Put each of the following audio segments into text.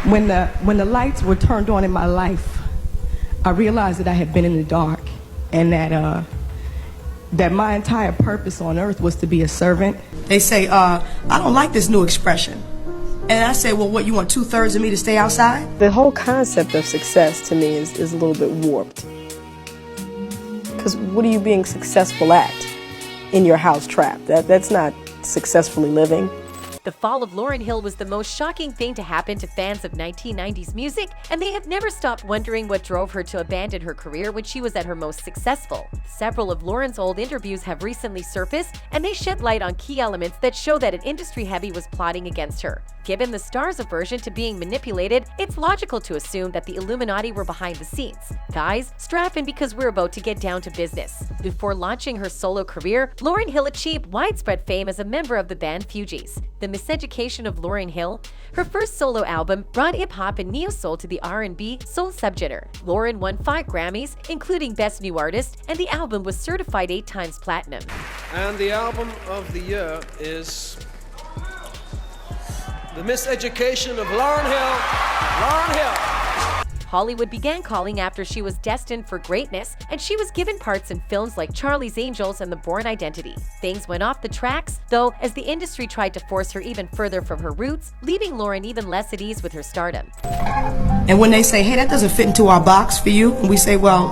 When the lights were turned on in my life, I realized that I had been in the dark, and that my entire purpose on earth was to be a servant. They say, I don't like this new expression. And I say, well, what, you want 2/3 of me to stay outside? The whole concept of success to me is a little bit warped. Because what are you being successful at in your house trap? That's not successfully living. The fall of Lauryn Hill was the most shocking thing to happen to fans of 1990s music, and they have never stopped wondering what drove her to abandon her career when she was at her most successful. Several of Lauryn's old interviews have recently surfaced, and they shed light on key elements that show that an industry heavy was plotting against her. Given the star's aversion to being manipulated, it's logical to assume that the Illuminati were behind the scenes. Guys, strap in because we're about to get down to business. Before launching her solo career, Lauryn Hill achieved widespread fame as a member of the band Fugees. The Miseducation of Lauryn Hill, her first solo album, brought hip-hop and neo-soul to the R&B soul subgenre. Lauryn won 5 Grammys, including Best New Artist, and the album was certified 8 times platinum. And the album of the year is The Miseducation of Lauryn Hill. Lauryn Hill. Hollywood began calling after she was destined for greatness, and she was given parts in films like Charlie's Angels and The Bourne Identity. Things went off the tracks, though, as the industry tried to force her even further from her roots, leaving Lauryn even less at ease with her stardom. And when they say, hey, that doesn't fit into our box for you, and we say, well,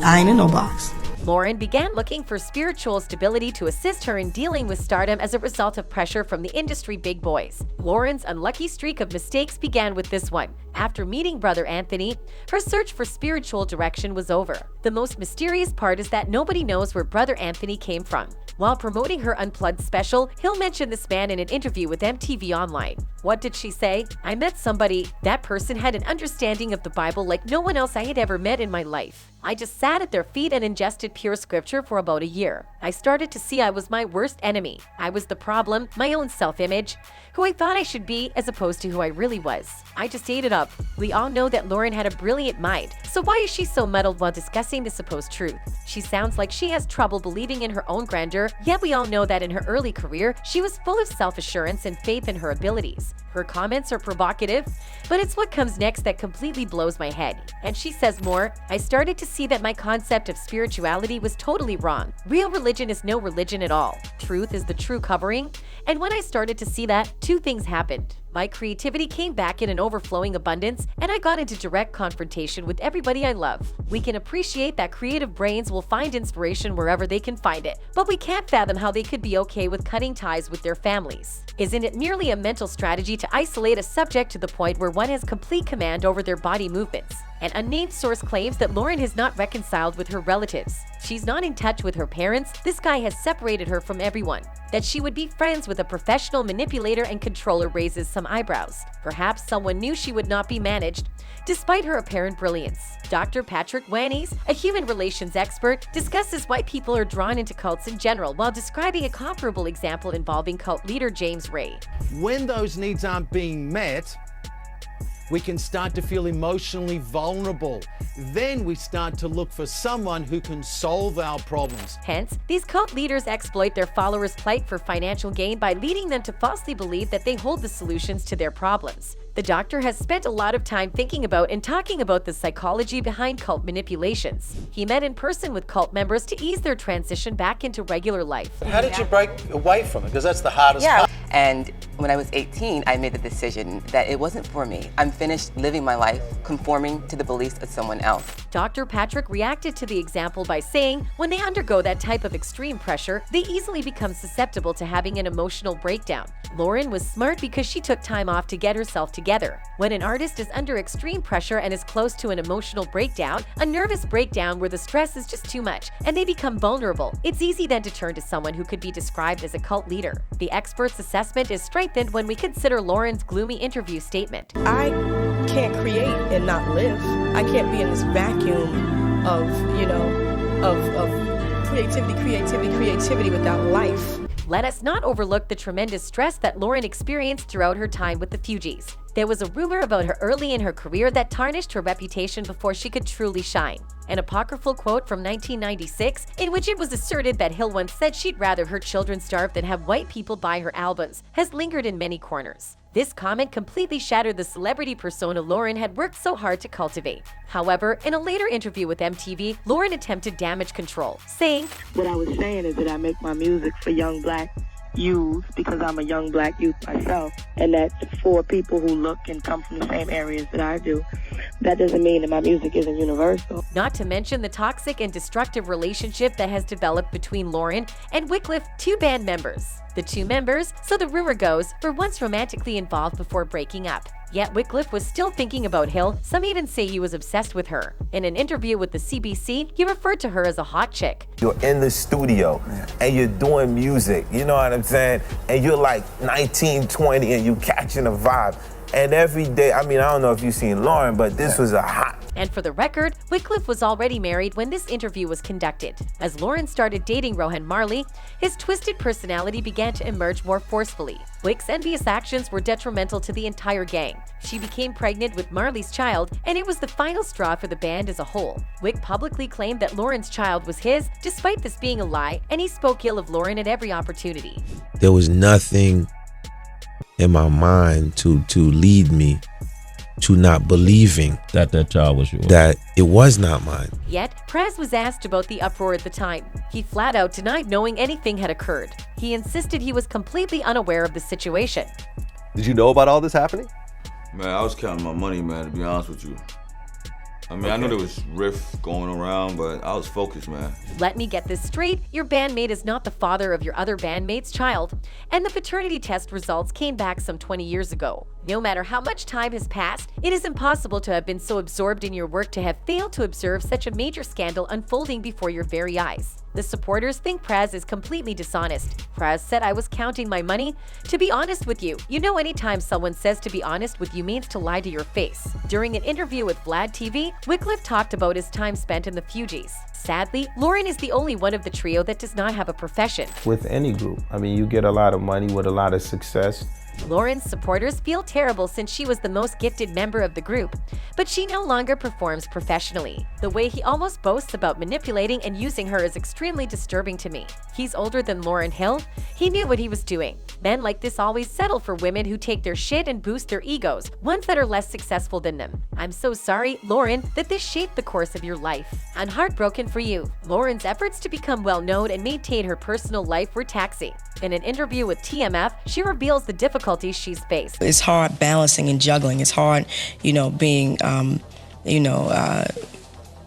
I ain't in no box. Lauryn began looking for spiritual stability to assist her in dealing with stardom as a result of pressure from the industry big boys. Lauryn's unlucky streak of mistakes began with this one. After meeting Brother Anthony, her search for spiritual direction was over. The most mysterious part is that nobody knows where Brother Anthony came from. While promoting her Unplugged special, Hill mentioned this man in an interview with MTV Online. What did she say? I met somebody. That person had an understanding of the Bible like no one else I had ever met in my life. I just sat at their feet and ingested pure scripture for about a year. I started to see I was my worst enemy. I was the problem, my own self-image, who I thought I should be as opposed to who I really was. I just ate it up. We all know that Lauryn had a brilliant mind, so why is she so muddled while discussing the supposed truth? She sounds like she has trouble believing in her own grandeur, yet we all know that in her early career, she was full of self-assurance and faith in her abilities. Her comments are provocative, but it's what comes next that completely blows my head. And she says more, I started to see that my concept of spirituality was totally wrong. Real religion is no religion at all. Truth is the true covering. And when I started to see that, 2 things happened. My creativity came back in an overflowing abundance, and I got into direct confrontation with everybody I love. We can appreciate that creative brains will find inspiration wherever they can find it, but we can't fathom how they could be okay with cutting ties with their families. Isn't it merely a mental strategy to isolate a subject to the point where one has complete command over their body movements? An unnamed source claims that Lauryn has not reconciled with her relatives. She's not in touch with her parents. This guy has separated her from everyone. That she would be friends with a professional manipulator and controller raises some eyebrows. Perhaps someone knew she would not be managed, despite her apparent brilliance. Dr. Patrick Wannies, a human relations expert, discusses why people are drawn into cults in general while describing a comparable example involving cult leader James Ray. When those needs aren't being met, we can start to feel emotionally vulnerable. Then we start to look for someone who can solve our problems. Hence, these cult leaders exploit their followers' plight for financial gain by leading them to falsely believe that they hold the solutions to their problems. The doctor has spent a lot of time thinking about and talking about the psychology behind cult manipulations. He met in person with cult members to ease their transition back into regular life. How did you break away from it? Because that's the hardest part. And when I was 18, I made the decision that it wasn't for me. I'm finished living my life conforming to the beliefs of someone else. Dr. Patrick reacted to the example by saying, when they undergo that type of extreme pressure, they easily become susceptible to having an emotional breakdown. Lauryn was smart because she took time off to get herself together. When an artist is under extreme pressure and is close to an emotional breakdown, a nervous breakdown where the stress is just too much, and they become vulnerable, it's easy then to turn to someone who could be described as a cult leader. The expert's assessment is strengthened when we consider Lauryn's gloomy interview statement. I can't create and not live. I can't be in this vacuum of, of creativity without life. Let us not overlook the tremendous stress that Lauryn experienced throughout her time with the Fugees. There was a rumor about her early in her career that tarnished her reputation before she could truly shine. An apocryphal quote from 1996, in which it was asserted that Hill once said she'd rather her children starve than have white people buy her albums, has lingered in many corners. This comment completely shattered the celebrity persona Lauryn had worked so hard to cultivate. However, in a later interview with MTV, Lauryn attempted damage control, saying, "What I was saying is that I make my music for young black youth because I'm a young black youth myself, and that's for people who look and come from the same areas that I do. That doesn't mean that my music isn't universal." Not to mention the toxic and destructive relationship that has developed between Lauryn and Wyclef, two band members. The two members, so the rumor goes, were once romantically involved before breaking up. Yet Wyclef was still thinking about Hill. Some even say he was obsessed with her. In an interview with the CBC, he referred to her as a hot chick. You're in the studio and you're doing music, you know what I'm saying? And you're like 19, 20 and you catching a vibe. And every day, I mean, I don't know if you've seen Lauryn, but this was a hot. And for the record, Wyclef was already married when this interview was conducted. As Lauryn started dating Rohan Marley, his twisted personality began to emerge more forcefully. Wyc's envious actions were detrimental to the entire gang. She became pregnant with Marley's child, and it was the final straw for the band as a whole. Wyc publicly claimed that Lauryn's child was his, despite this being a lie, and he spoke ill of Lauryn at every opportunity. There was nothing in my mind to lead me to not believing that child was yours, that it was not mine. Yet, Pras was asked about the uproar at the time. He flat out denied knowing anything had occurred. He insisted he was completely unaware of the situation. Did you know about all this happening? Man, I was counting my money, man, to be honest with you. I mean, I know there was riff going around, but I was focused, man. Let me get this straight. Your bandmate is not the father of your other bandmate's child. And the paternity test results came back some 20 years ago. No matter how much time has passed, it is impossible to have been so absorbed in your work to have failed to observe such a major scandal unfolding before your very eyes. The supporters think Pras is completely dishonest. Pras said, "I was counting my money. To be honest with you, you know anytime someone says to be honest with you means to lie to your face." During an interview with Vlad TV, Wyclef talked about his time spent in the Fugees. Sadly, Lauryn is the only one of the trio that does not have a profession. With any group, I mean, you get a lot of money with a lot of success. Lauryn's supporters feel terrible since she was the most gifted member of the group, but she no longer performs professionally. The way he almost boasts about manipulating and using her is extremely disturbing to me. He's older than Lauryn Hill. He knew what he was doing. Men like this always settle for women who take their shit and boost their egos, ones that are less successful than them. I'm so sorry, Lauryn, that this shaped the course of your life. I'm heartbroken for you. Lauryn's efforts to become well-known and maintain her personal life were taxing. In an interview with TMF, she reveals the difficulties she's faced. It's hard balancing and juggling. It's hard, being,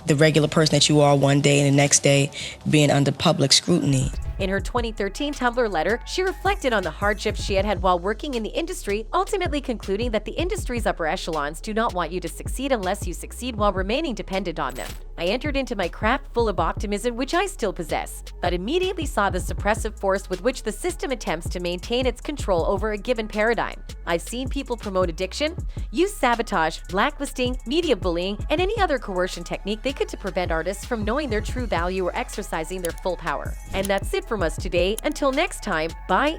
the regular person that you are one day and the next day being under public scrutiny. In her 2013 Tumblr letter, she reflected on the hardships she had had while working in the industry, ultimately concluding that the industry's upper echelons do not want you to succeed unless you succeed while remaining dependent on them. I entered into my craft full of optimism, which I still possess, but immediately saw the suppressive force with which the system attempts to maintain its control over a given paradigm. I've seen people promote addiction, use sabotage, blacklisting, media bullying, and any other coercion technique they could to prevent artists from knowing their true value or exercising their full power. And that's it from us today. Until next time, bye.